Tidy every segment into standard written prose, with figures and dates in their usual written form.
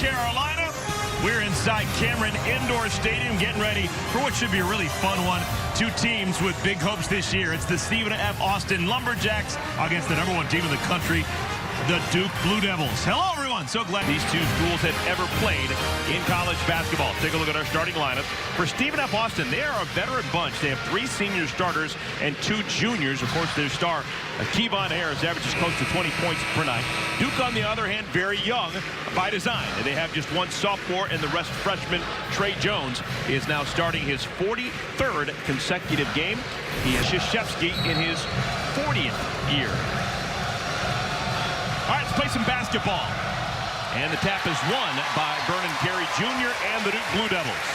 Carolina. We're inside Cameron Indoor Stadium getting ready for what should be a really fun one. Two teams with big hopes this year. It's the Stephen F. Austin Lumberjacks against the #1 team in the country, the Duke Blue Devils. Hello, everyone. So glad these two schools have ever played in college basketball. Take a look at our starting lineup. For Stephen F. Austin, they are a veteran bunch. They have 3 senior starters and 2 juniors. Of course, their star, Kevon Harris, averages close to 20 points per night. Duke, on the other hand, very young by design. And they have just 1 sophomore, and the rest freshman. Tre Jones is now starting his 43rd consecutive game. He is Krzyzewski in his 40th year. All right, let's play some basketball. And the tap is won by Vernon Carey Jr. and the Duke Blue Devils.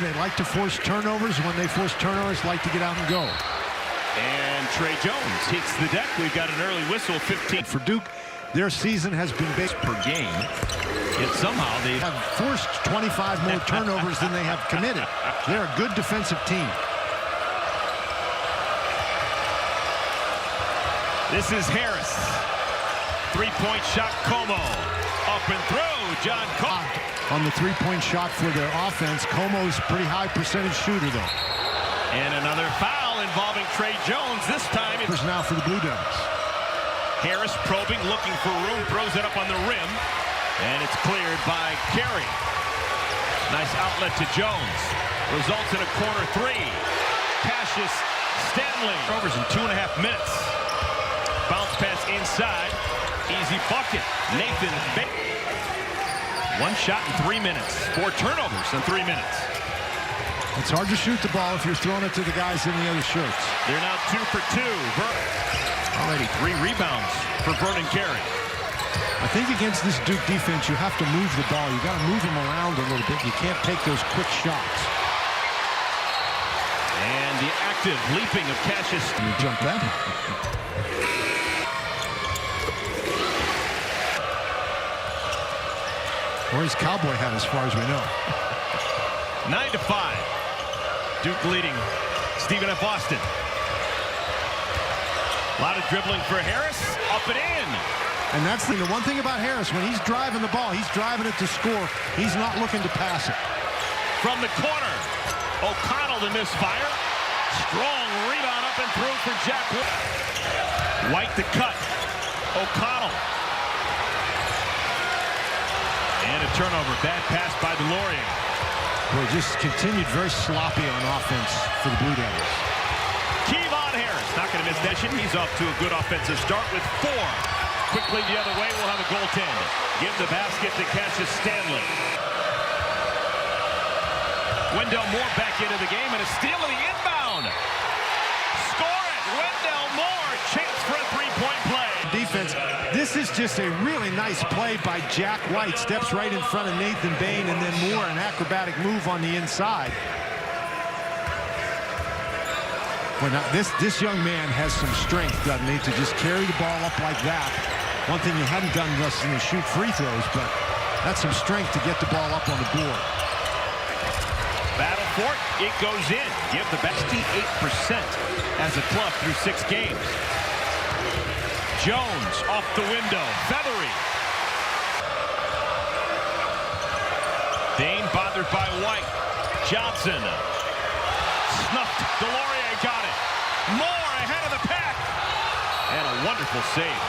They like to force turnovers. When they force turnovers, like to get out and go. And Tre Jones hits the deck. We've got an early whistle, 15. For Duke, their season has been based per game. Yet somehow they have forced 25 more turnovers than they have committed. They're a good defensive team. This is Harris. 3-point shot, Como. Up and through, John Como. On the 3-point shot for their offense, Como's pretty high percentage shooter, though. And another foul involving Tre Jones. This time it's now for the Blue Devils. Harris probing, looking for room, throws it up on the rim. And it's cleared by Carey. Nice outlet to Jones. Results in a corner 3. Cassius Stanley. Overs in 2.5 minutes. Bounce pass inside. Easy bucket. Nathan Bates. 1 shot in 3 minutes. 4 turnovers in 3 minutes. It's hard to shoot the ball if you're throwing it to the guys in the other shirts. They're now 2 for 2. Already 3 rebounds for Vernon Carey. I think against this Duke defense, you have to move the ball. You got to move them around a little bit. You can't take those quick shots. And the active leaping of Cassius. You jump that. Or his cowboy hat, as far as we know. 9-5. Duke leading Stephen F. Austin. A lot of dribbling for Harris. Up and in. And that's the one thing about Harris. When he's driving the ball, he's driving it to score. He's not looking to pass it. From the corner, O'Connell to misfire. Strong rebound up and through for Jack White to cut. O'Connell. And a turnover. Bad pass by Delorier. Boy, just continued very sloppy on offense for the Blue Devils. Kevon Harris not going to miss that. He's off to a good offensive start with 4. Quickly the other way, we'll have a goaltend. Give the basket to Cassius Stanley. Wendell Moore back into the game, and a steal of the inbound. Score it! Wendell Moore, chance for a 3-point play. Defense, this is just a really nice play by Jack White. Steps right in front of Nathan Bain, and then Moore, an acrobatic move on the inside. Well, now this young man has some strength, doesn't he, to just carry the ball up like that. One thing he hadn't done less than to shoot free throws, but that's some strength to get the ball up on the board. Battle for it. It goes in. Give the best 68% as a club through 6 games. Jones off the window. Feathery. Dane bothered by White. Johnson. Snuffed. Delorier got it. Moore ahead of the pack. And a wonderful save.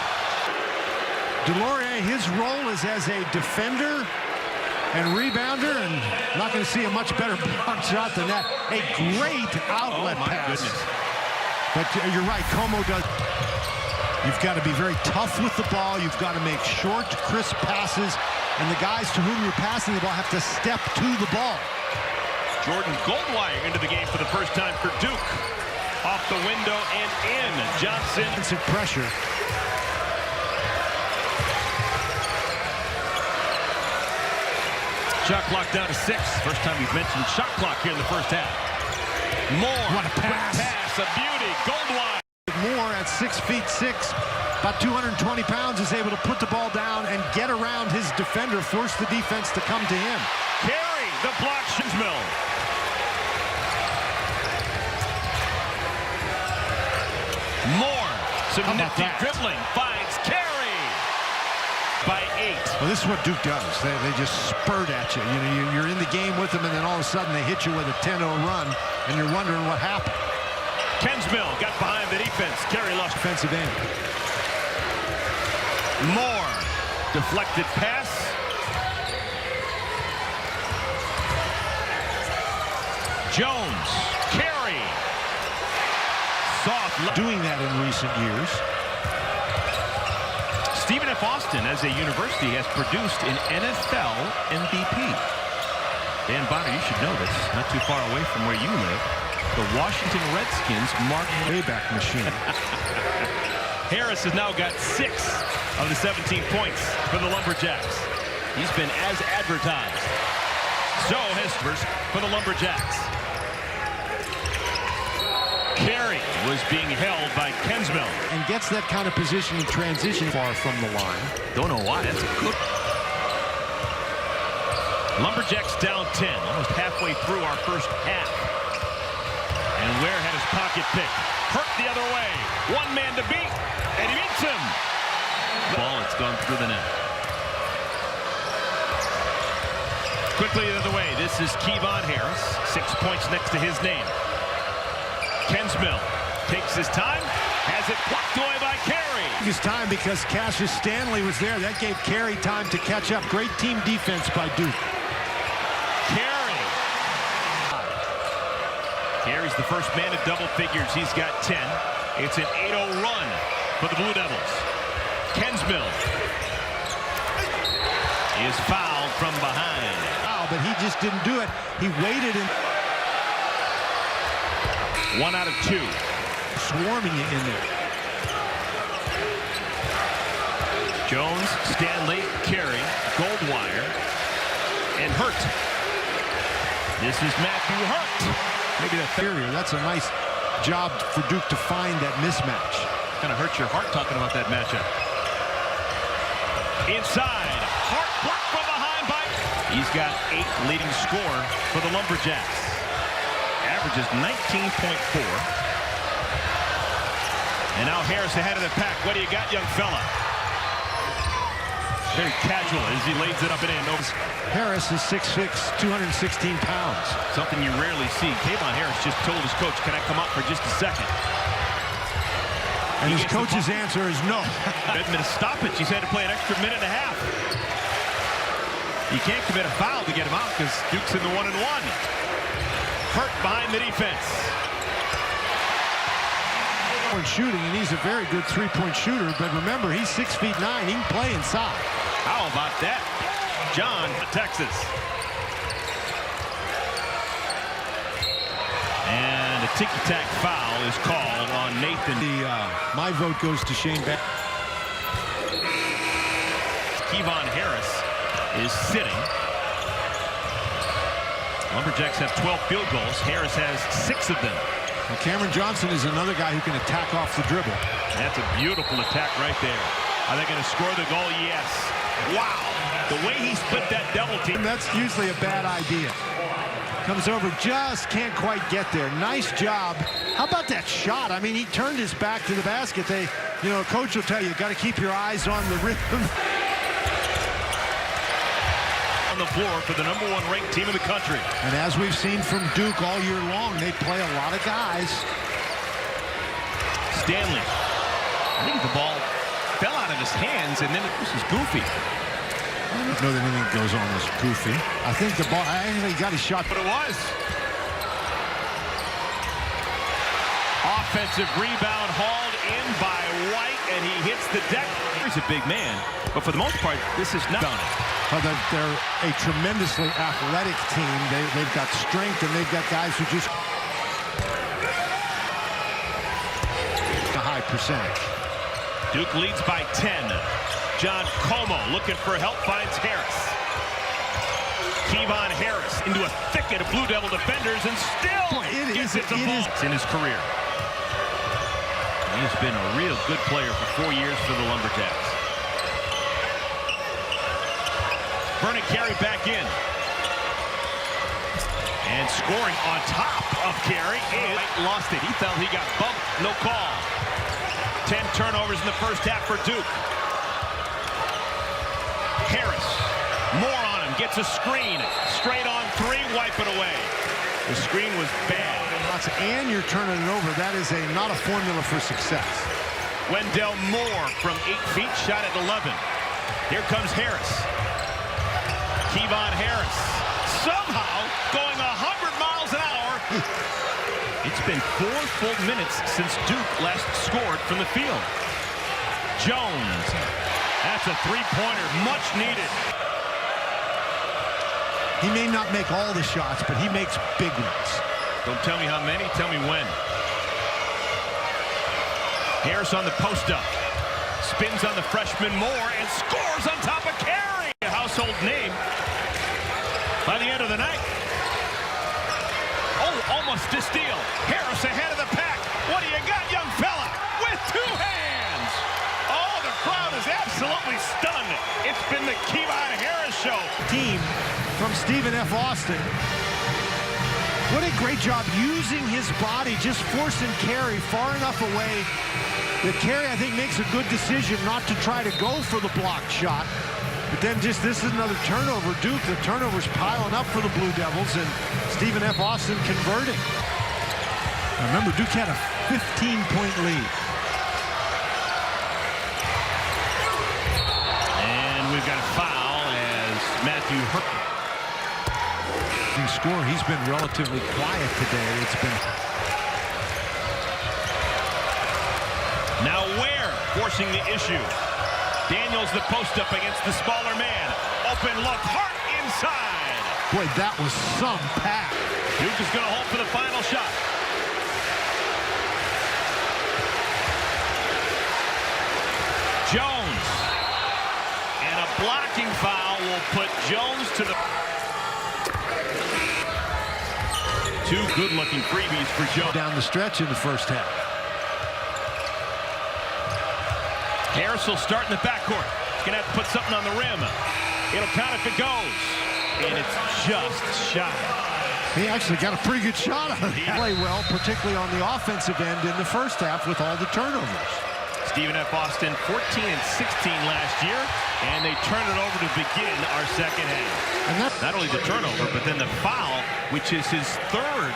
Delorier, his role is as a defender and rebounder, and not going to see a much better block shot than that. A great outlet pass. Goodness. But you're right, Como does. You've got to be very tough with the ball. You've got to make short, crisp passes, and the guys to whom you're passing the ball have to step to the ball. Jordan Goldwire into the game for the first time for Duke. Off the window and in. Johnson. Some pressure. Shot clock down to 6. First time we've mentioned shot clock here in the first half. Moore. What a pass. Pass, a beauty. Goldwire. Moore at 6'6", about 220 pounds, is able to put the ball down and get around his defender, force the defense to come to him. Carey, the block. Shinsmill. Moore, some nifty dribbling, finds Carey. by 8. Well, this is what Duke does. They just spurt at you. You know, you're in the game with them, and then all of a sudden they hit you with a 10-0 run, and you're wondering what happened. Kensmill got behind the defense. Carey lost Defensive end. Moore. Deflected pass. Jones. Carey. Soft. Doing that in recent years. Stephen F. Austin, as a university, has produced an NFL MVP. Dan Bonner, you should know this. Not too far away from where you live. The Washington Redskins mark Payback machine. Harris has now got 6 of the 17 points for the Lumberjacks. He's been as advertised. So has for the Lumberjacks. Carey was being held by Kensmill. And gets that kind of position in transition far from the line. Don't know why. That's a good. Lumberjacks down 10, almost halfway through our first half. And Ware had his pocket picked. Hurt the other way. One man to beat, and he beats him. Ball, it's gone through the net. Quickly the other way. This is Kevon Harris. 6 points next to his name. Kensmill takes his time, has it blocked away by Carey. His time because Cassius Stanley was there. That gave Carey time to catch up. Great team defense by Duke. Carey's the first man at double figures. He's got 10. It's an 8-0 run for the Blue Devils. Kensmill is fouled from behind. Wow, but he just didn't do it. He waited and 1 out of 2. Swarming you in there. Jones, Stanley, Carey, Goldwire, and Hurt. This is Matthew Hurt. Maybe the barrier. That's a nice job for Duke to find that mismatch. Kind of hurts your heart talking about that matchup. Inside. Hart blocked from behind by. He's got 8 leading scorer for the Lumberjacks. Averages 19.4. And now Harris ahead of the pack. What do you got, young fella? Very casual as he lays it up and in. Harris is 6'6", 216 pounds. Something you rarely see. Kevon Harris just told his coach, can I come up for just a second? And his coach's answer is no. Edmund, stop it. He's had to play an extra minute and a half. You can't commit a foul to get him out because Duke's in the 1-and-1. Hurt behind the defense. Shooting, and he's a very good three-point shooter, but remember, he's 6'9". He can play inside. How about that? John, Texas. And a ticky-tack foul is called on Nathan. My vote goes to Shane Beck. Kevon Harris is sitting. Lumberjacks have 12 field goals. Harris has 6 of them. Well, Cameron Johnson is another guy who can attack off the dribble. That's a beautiful attack right there. Are they going to score the goal? Yes. Wow. The way he split that double team. That's usually a bad idea. Comes over, just can't quite get there. Nice job. How about that shot? I mean, he turned his back to the basket. A coach will tell you, got to keep your eyes on the rhythm. On the floor for the #1 ranked team in the country. And as we've seen from Duke all year long, they play a lot of guys. Stanley. I think the ball fell out of his hands, and then this is goofy. I don't know that anything goes on is goofy. I think the ball, I think he got his shot. But it was. Offensive rebound hauled in by White, and he hits the deck. He's a big man, but for the most part, this is not on it. Well, they're a tremendously athletic team. They've got strength, and they've got guys who just a high percentage. Duke leads by 10. John Como looking for help, finds Harris. Kevon Harris into a thicket of Blue Devil defenders, and still gets it to ball in his career. He has been a real good player for 4 years for the Lumberjacks. Vernon Carey back in. And scoring on top of Carey. And lost it. He felt he got bumped. No call. 10 turnovers in the first half for Duke. Harris, more on him, gets a screen. Straight on three, wipe it away. The screen was bad. And you're turning it over. That is not a formula for success. Wendell Moore from 8 feet, shot at 11. Here comes Harris. Kevon Harris somehow going 100 miles an hour. It's been 4 full minutes since Duke last scored from the field. Jones. That's a three-pointer, much needed. He may not make all the shots, but he makes big ones. Don't tell me how many, tell me when. Harris on the post-up. Spins on the freshman Moore and scores on top of Carey. A household name by the end of the night. Oh, almost to steal. Harris ahead of the pack. What do you got, young fella? With 2 hands. Oh, the crowd is absolutely stunned. It's been the Kevon Harris show. Team from Stephen F. Austin. What a great job using his body, just forcing Carey far enough away that Carey, I think, makes a good decision not to try to go for the blocked shot. But then this is another turnover. Duke, the turnover's piling up for the Blue Devils, and Stephen F. Austin converting. Now remember, Duke had a 15-point lead. And we've got a foul as Matthew Hurt. Score, he's been relatively quiet today. It's been... Now Ware forcing the issue. Daniels the post-up against the smaller man. Open look, Hart inside. Boy, that was some pack. Duke is going to hold for the final shot. Jones. And a blocking foul will put Jones to the... 2 good-looking freebies for Jones. Down the stretch in the first half. Harris will start in the backcourt. He's going to have to put something on the rim. It'll count if it goes. And it's just shy. He actually got a pretty good shot on it. He played well, particularly on the offensive end in the first half with all the turnovers. Stephen F. Austin, 14 and 16 last year, and they turn it over to begin our second half. And that's not only the turnover, but then the foul, which is his 3rd.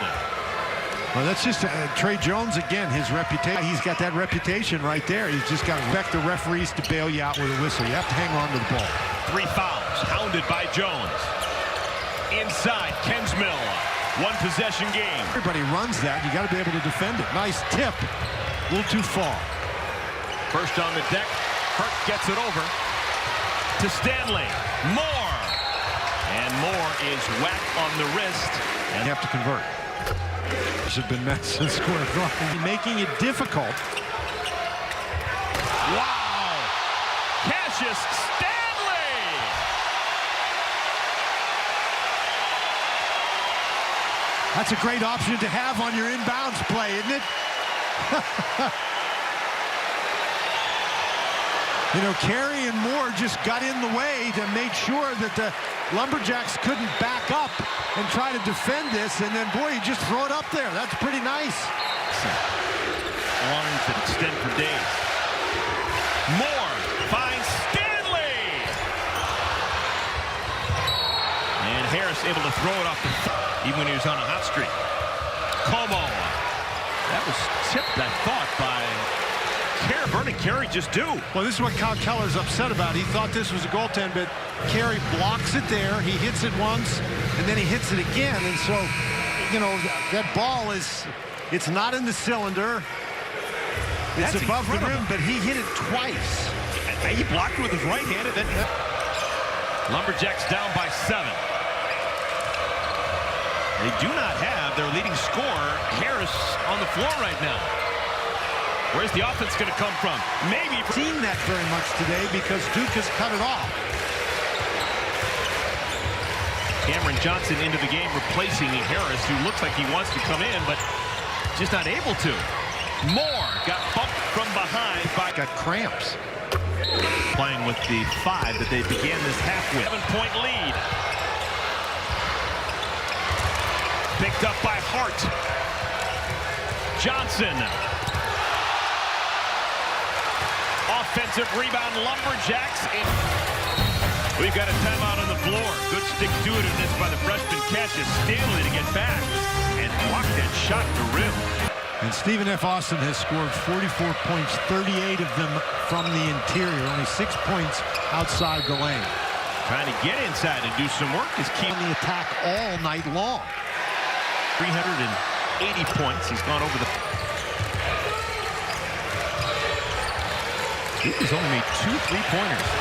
Well, that's just Trey Jones again. His reputation. He's got that reputation right there. He's just got to expect the referees to bail you out with a whistle. You have to hang on to the ball. 3 fouls, hounded by Jones. Inside, Kensmill. 1 possession game. Everybody runs that. You got to be able to defend it. Nice tip. A little too far. First on the deck, Hurt gets it over to Stanley. Moore. And Moore is whacked on the wrist. And you have to convert. This has been Madison Square Garden. Making it difficult. Wow. Cassius Stanley. That's a great option to have on your inbounds play, isn't it? You know, Carey and Moore just got in the way to make sure that the Lumberjacks couldn't back up and try to defend this, and then, boy, you just throw it up there. That's pretty nice. Lines that extend for days. Moore finds Stanley! And Harris able to throw it off the even when he was on a hot streak. Como. That was tipped, I thought, by Vernon Carey just do. Well, this is what Kyle Keller's upset about. He thought this was a goaltend, but Carey blocks it there. He hits it once, and then he hits it again. And so, you know, that ball is, it's not in the cylinder. It's That's above incredible. the rim, but he hit it twice. He blocked it with his right hand. And then Lumberjacks down by 7. They do not have their leading scorer, Harris, on the floor right now. Where's the offense going to come from? Maybe. Seen that very much today because Duke has cut it off. Cameron Johnson into the game, replacing Harris, who looks like he wants to come in, but just not able to. Moore got bumped from behind by... Got cramps. Playing with the 5 that they began this half with. 7-point lead. Picked up by Hart. Johnson. Offensive rebound, Lumberjacks. We've got a timeout on the floor. Good stick-to-itiveness by the freshman Cassius Stanley to get back and block that shot to rim. And Stephen F. Austin has scored 44 points, 38 of them from the interior, only 6 points outside the lane. Trying to get inside and do some work is key. On the attack all night long. 380 points. He's gone over the... He's only made 2 3-pointers.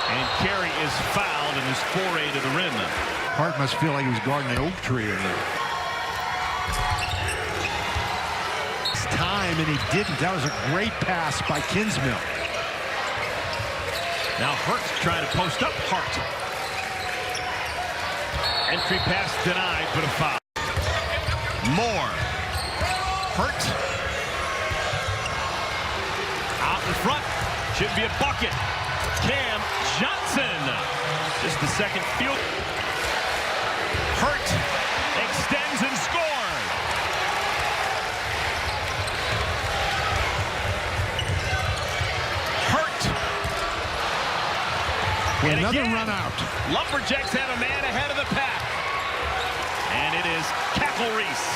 And Carey is fouled in his foray to the rim. Hart must feel like he was guarding an oak tree in there. It's time, and he didn't. That was a great pass by Kinsmill. Now Hurts trying to post up Hart. Entry pass denied, but a foul. Moore. Hurt. Out in front. Should be a bucket. Cam Johnson. Just the second field. Hurt. Extends and scored. Hurt. And another again, run out. Lumberjacks have a man ahead of the pack. And it is Cackle Reese.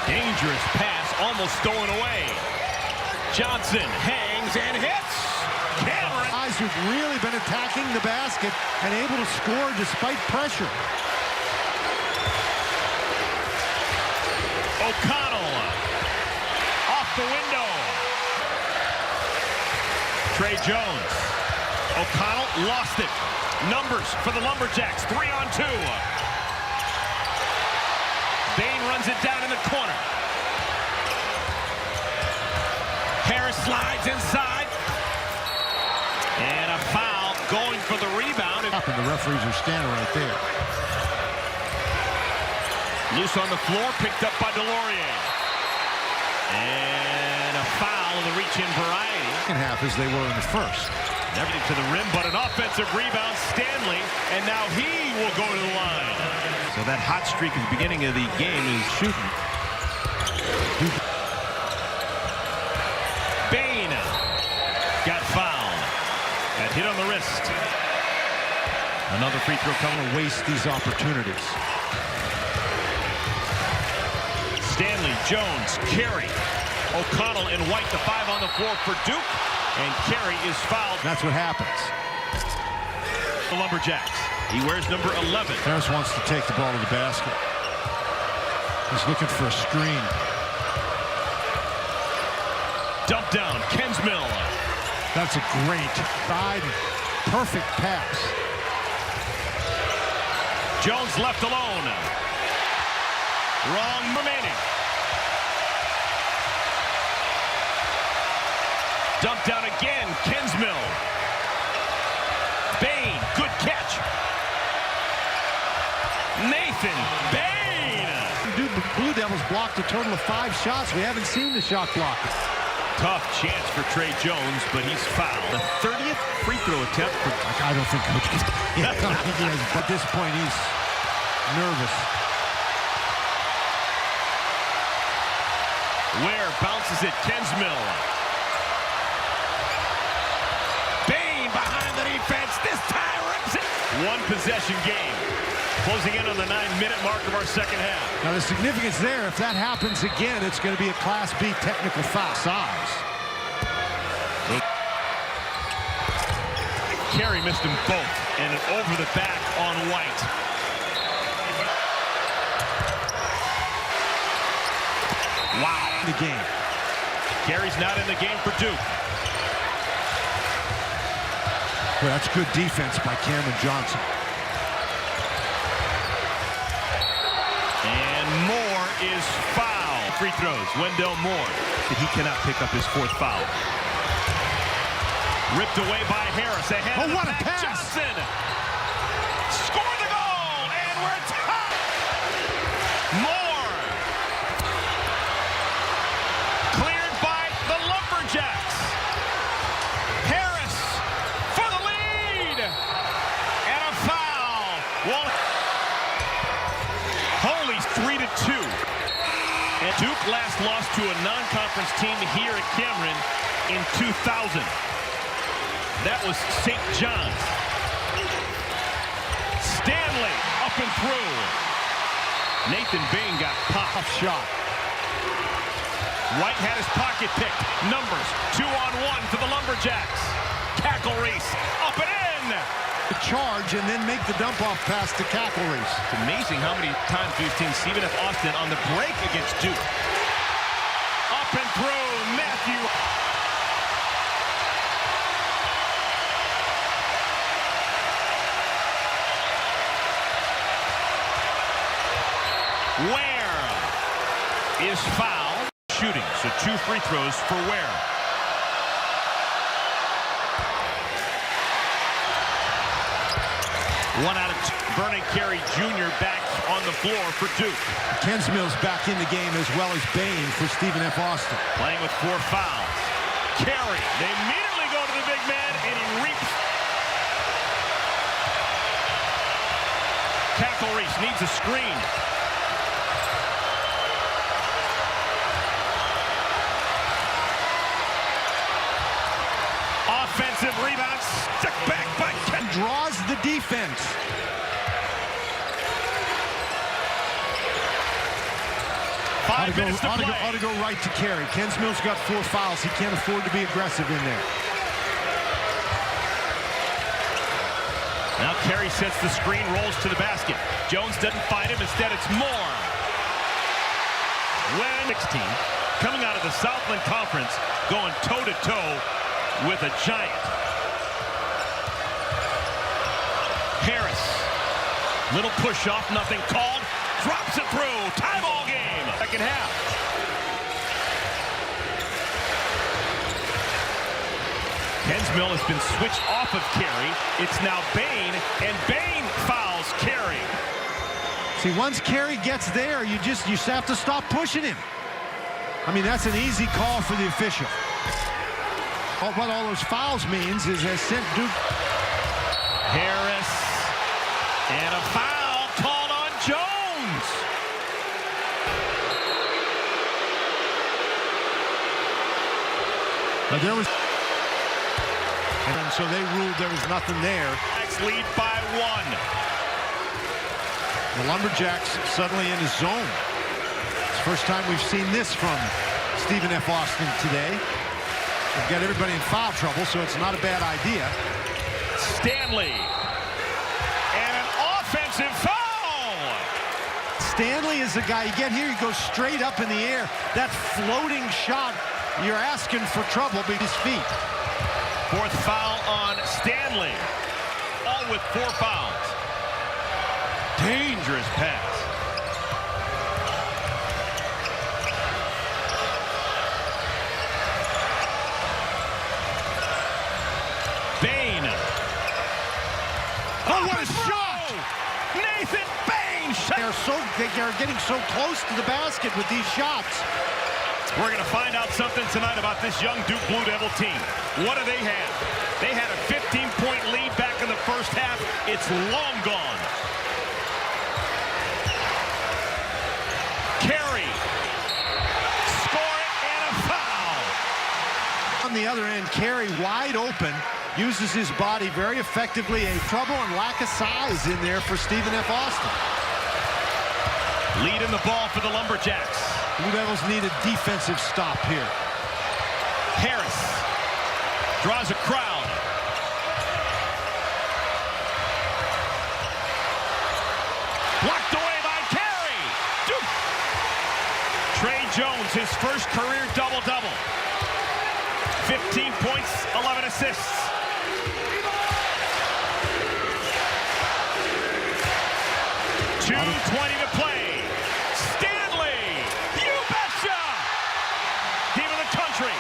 Dangerous pass, almost stolen away. Johnson hangs and hits. Cameron. Guys who've really been attacking the basket and able to score despite pressure. O'Connell off the window. Trey Jones. O'Connell lost it. Numbers for the Lumberjacks. 3-on-2. Bain runs it down in the corner. Harris slides inside. And a foul going for the rebound. And the referees are standing right there. Loose on the floor, picked up by Delorier. And a foul in the reach-in variety. Second half as they were in the first. Everything to the rim, but an offensive rebound, Stanley, and now he will go to the line. So that hot streak at the beginning of the game is shooting. Bain got fouled. That hit on the wrist. Another free throw coming. To waste these opportunities. Stanley, Jones, Carey, O'Connell, and White, the 5 on the floor for Duke. And Carey is fouled. That's what happens. The Lumberjacks. He wears number 11. Harris wants to take the ball to the basket. He's looking for a screen. Dump down, Kinsmill. That's a great side, perfect pass. Jones left alone. Wrong remaining. Dump down again, Kinsmill. Bain, good catch. Nathan Bain. Blue Devils blocked a total of 5 shots. We haven't seen the shot blocker. Tough chance for Trey Jones, but he's fouled. The 30th free throw attempt. I don't think Coach can. Yeah, I don't think he is. But at this point, he's nervous. Ware bounces it, Kinsmill. Bain behind the defense. This time rips it. One possession game. Closing in on the 9-minute mark of our second half. Now the significance there, if that happens again, it's going to be a Class B technical foul. Size. Carey missed them both, and an over the back on White. Wow. The game. Carey's not in the game for Duke. Well, that's good defense by Cameron Johnson. And Moore is fouled. Free throws. Wendell Moore. But he cannot pick up his 4th foul. Ripped away by Harris. Ahead of the what a back. pass! Johnson. Score the goal. And we're tied. Moore. Cleared by the Lumberjacks. Harris for the lead. And a foul. Well, Holy's 3-2. And Duke last lost to a non-conference team here at Cameron in 2000. That was St. John's. Stanley up and through. Nathan Bain got popped. Shot. White had his pocket picked. Numbers 2-on-1 for the Lumberjacks. Cackle Reese up and in. The charge and then make the dump off pass to Cackle Reese. It's amazing how many times we've seen Stephen F. Austin on the break against Duke. Up and through. Matthew. Ware is fouled. Shooting, so 2 free throws for Ware. One out of 2. Vernon Carey Jr. back on the floor for Duke. Kensmill's back in the game as well as Bain for Stephen F. Austin. Playing with 4 fouls. Carey, they immediately go to the big man, and he reaps. Cackle Reese needs a screen. Offensive rebound, stuck back by Ken. Draws the defense. Five minutes to play. Ought to go right to Carey. Kensmill's got 4 fouls. He can't afford to be aggressive in there. Now Carey sets the screen, rolls to the basket. Jones doesn't find him. Instead, it's Moore. When 16, coming out of the Southland Conference, going toe-to-toe with a giant. Harris. Little push-off, nothing called. Drops it through. Tie ball game. Second half. Kensmill has been switched off of Carey. It's now Bain, and Bain fouls Carey. See, once Carey gets there, you just have to stop pushing him. I mean, that's an easy call for the official. What all those fouls means is they sent Duke. Harris, and a foul called on Jones. But there was. And so they ruled there was nothing there. Next lead by 1. The Lumberjacks suddenly in a zone. It's the first time we've seen this from Stephen F. Austin today. They've got everybody in foul trouble, so it's not a bad idea. Stanley. And an offensive foul. Stanley is the guy. You get here, he goes straight up in the air. That floating shot, you're asking for trouble with his feet. 4th foul on Stanley. All with 4 fouls. Dangerous pass. Bain. Oh, what a shot! Nathan Bain. They are getting so close to the basket with these shots. We're going to find out something tonight about this young Duke Blue Devil team. What do they have? They had a 15-point lead back in the first half. It's long gone. Carey. Score it and a foul. On the other end, Carey wide open. Uses his body very effectively. A trouble and lack of size in there for Stephen F. Austin. Lead in the ball for the Lumberjacks. Blue Devils need a defensive stop here. Harris draws a crowd. Blocked away by Carey. Duke. Trey Jones, his first career double-double. 15 points, 11 assists. .220 to play. Stanley, you betcha! Team of the country.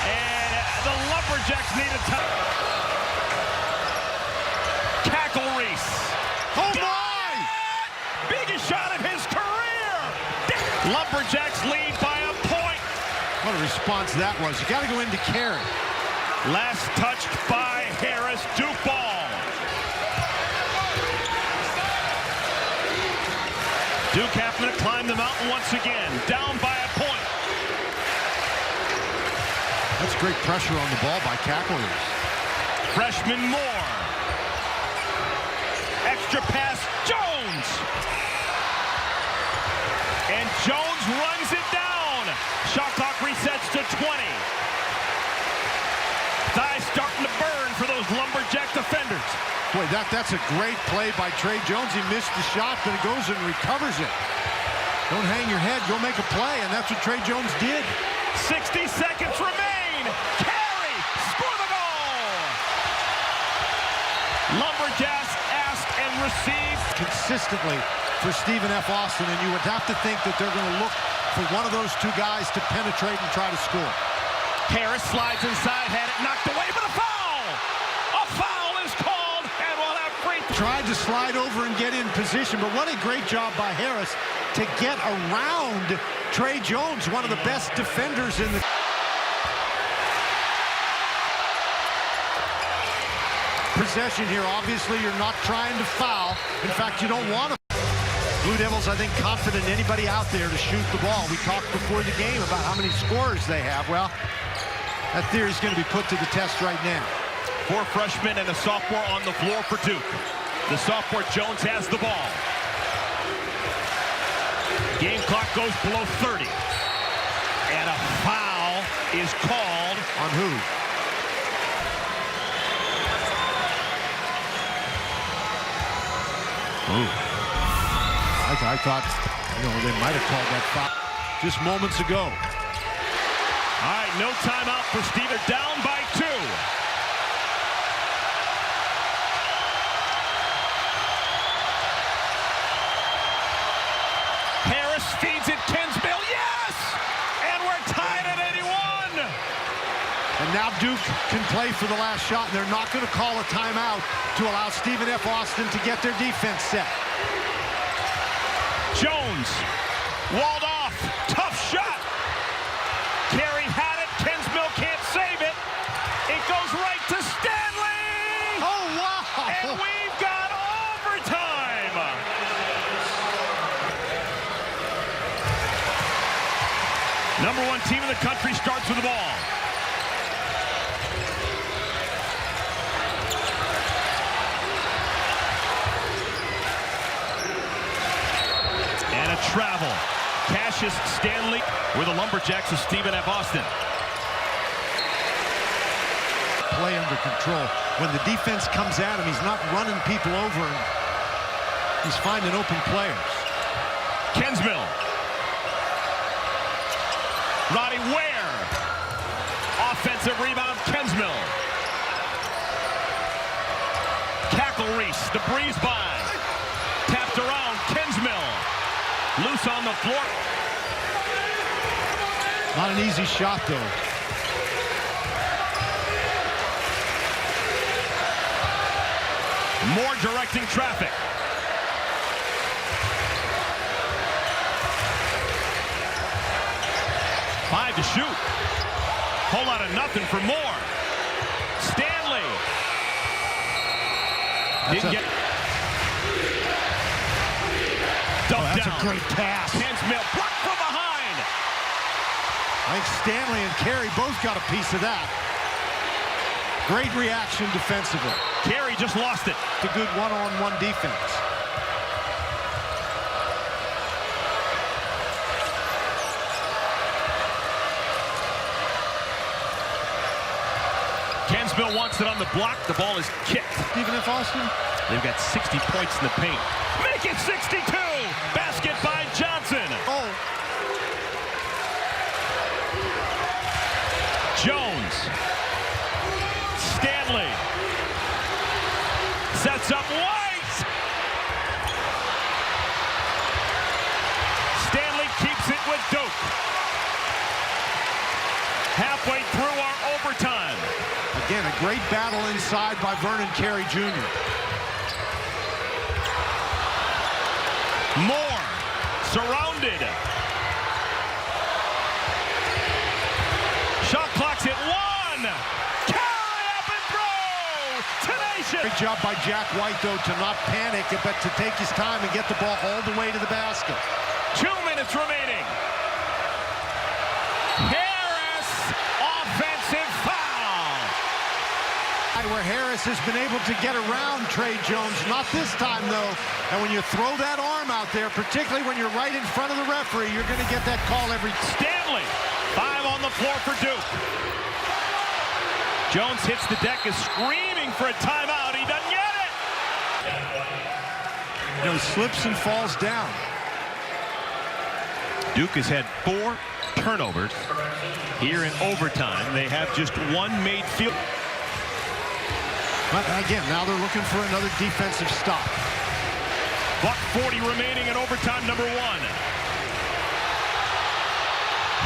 And the Lumberjacks need a time. Cackle Reese. Oh my! Biggest shot of his career. Lumberjacks lead by a point. What a response that was. You got to go into Carey. Last touched by Harris. Duke ball. Duke having to climb the mountain once again. Down by a point. That's great pressure on the ball by Cackle-Reese. Freshman Moore. Extra pass, Jones. And Jones runs it down. Shot clock resets to 20. Thighs starting to burn for those Lumberjack defenders. Boy, that's a great play by Tre Jones. He missed the shot, but he goes and recovers it. Don't hang your head, go make a play, and that's what Tre Jones did. 60 seconds remain. Carey, score the goal. Lumberjacks ask and receive Consistently for Stephen F. Austin, and you would have to think that they're going to look for one of those two guys to penetrate and try to score. Harris slides inside, had it knocked away, but a foul! A foul is called, and we'll have free. Tried to slide over and get in position, but what a great job by Harris to get around Tre Jones, one of the best defenders in the... possession here. Obviously, you're not trying to foul. In fact, you don't want to. Blue Devils, I think, confident anybody out there to shoot the ball. We talked before the game about how many scorers they have. Well, that theory is going to be put to the test right now. 4 freshmen and a sophomore on the floor for Duke. The sophomore Jones has the ball. Game clock goes below 30. And a foul is called. On who? I thought, they might have called that foul just moments ago. All right, no timeout for Steven. Down by 2. Harris feeds it. Kinsmill, yes! And we're tied at 81. And now Duke can play for the last shot, and they're not going to call a timeout to allow Stephen F. Austin to get their defense set. Jones, walled off, tough shot. Carey had it, Kinsmill can't save it. It goes right to Stanley! Oh, wow! And we've got overtime! Number 1 team in the country starts with the ball. Travel. Cassius Stanley with the Lumberjacks of Stephen F. Austin. Play under control. When the defense comes at him, he's not running people over, and he's finding open players. Kinsmill. Roddy Ware. Offensive rebound, Kinsmill. Cackle-Reese, the breeze by. Tapped around, Kinsmill. Loose on the floor. Not an easy shot, though. More directing traffic. Five to shoot. Whole lot of nothing for Moore. Stanley. Didn't get... That's a great pass. Kinsmill blocked from behind. I think Stanley and Carey both got a piece of that. Great reaction defensively. Carey just lost it. It's a good one-on-one defense. Kinsmill wants it on the block. The ball is kicked. Stephen F. Austin? They've got 60 points in the paint. Make it 62! Basket by Johnson. Oh. Jones. Stanley. Sets up White. Stanley keeps it with Duke. Halfway through our overtime. Again, a great battle inside by Vernon Carey Jr. Moore, surrounded. Shot clock's at 1. Carey up and throw. Tenacious. Great job by Jack White, though, to not panic, but to take his time and get the ball all the way to the basket. 2 minutes remaining. Harris, offensive Where Harris has been able to get around Tre Jones. Not this time, though. And when you throw that arm out there, particularly when you're right in front of the referee, you're going to get that call every... Stanley, 5 on the floor for Duke. Jones hits the deck, is screaming for a timeout. He doesn't get it. You know, he slips and falls down. Duke has had 4 turnovers here in overtime. They have just 1 made field. But again, now they're looking for another defensive stop. Buck 40 remaining in overtime number 1.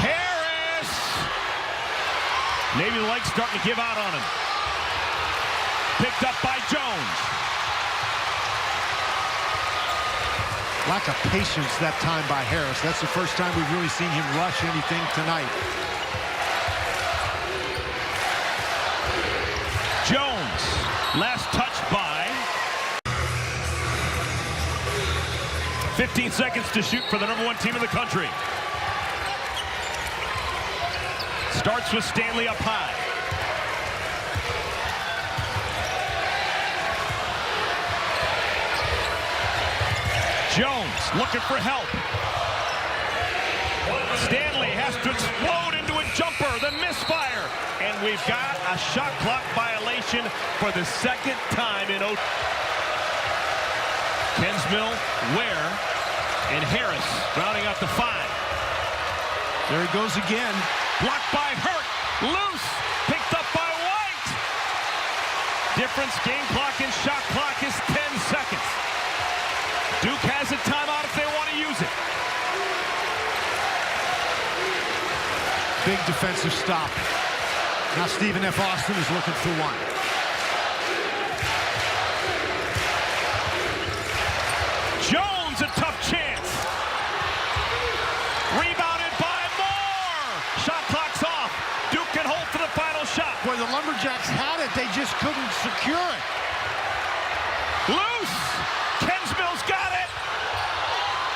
Harris! Navy legs starting to give out on him. Picked up by Jones. Lack of patience that time by Harris. That's the first time we've really seen him rush anything tonight. Jones, last touch by. 15 seconds to shoot for the number 1 team in the country. Starts with Stanley up high. Jones looking for help. Stanley has to explode into a jumper, the misfire. And we've got a shot clock violation for the 2nd time in Kensmill, Ware, and Harris rounding out the 5. There he goes again. Blocked by Hurt. Loose. Picked up by White. Difference, game clock and shot clock is 10 seconds. Duke has a timeout if they want to use it. Big defensive stop. Now Stephen F. Austin is looking for 1. Jones, a tough chance. Rebounded by Moore. Shot clock's off. Duke can hold for the final shot. Boy, the Lumberjacks had it. They just couldn't secure it. Loose. Kensmill's got it.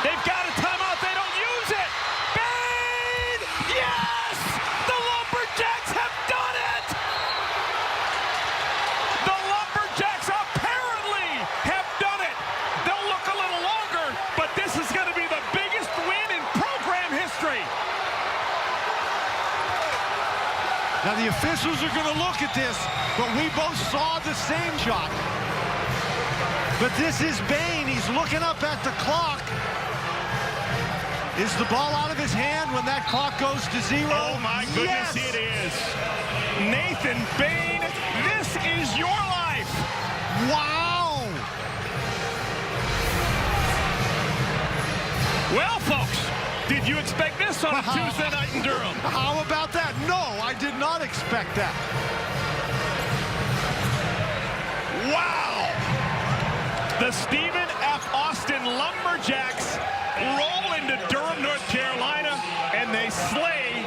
They've got a timeout. They don't use it. Bane! Yes! The Lumberjacks have done it! The Lumberjacks apparently have done it. They'll look a little longer, but this is going to be the biggest win in program history. Now the officials are going to look at this, but we both saw the same shot. But this is Bane. He's looking up at the clock. Is the ball out of his hand when that clock goes to 0? Oh, my goodness, yes! it is. Nathan Bane, this is your life. Wow! Well, folks, did you expect this on a Tuesday night in Durham? How about that? No, I did not expect that. Wow! The Stephen F. Austin Lumberjacks roll into Durham, North Carolina, and they slay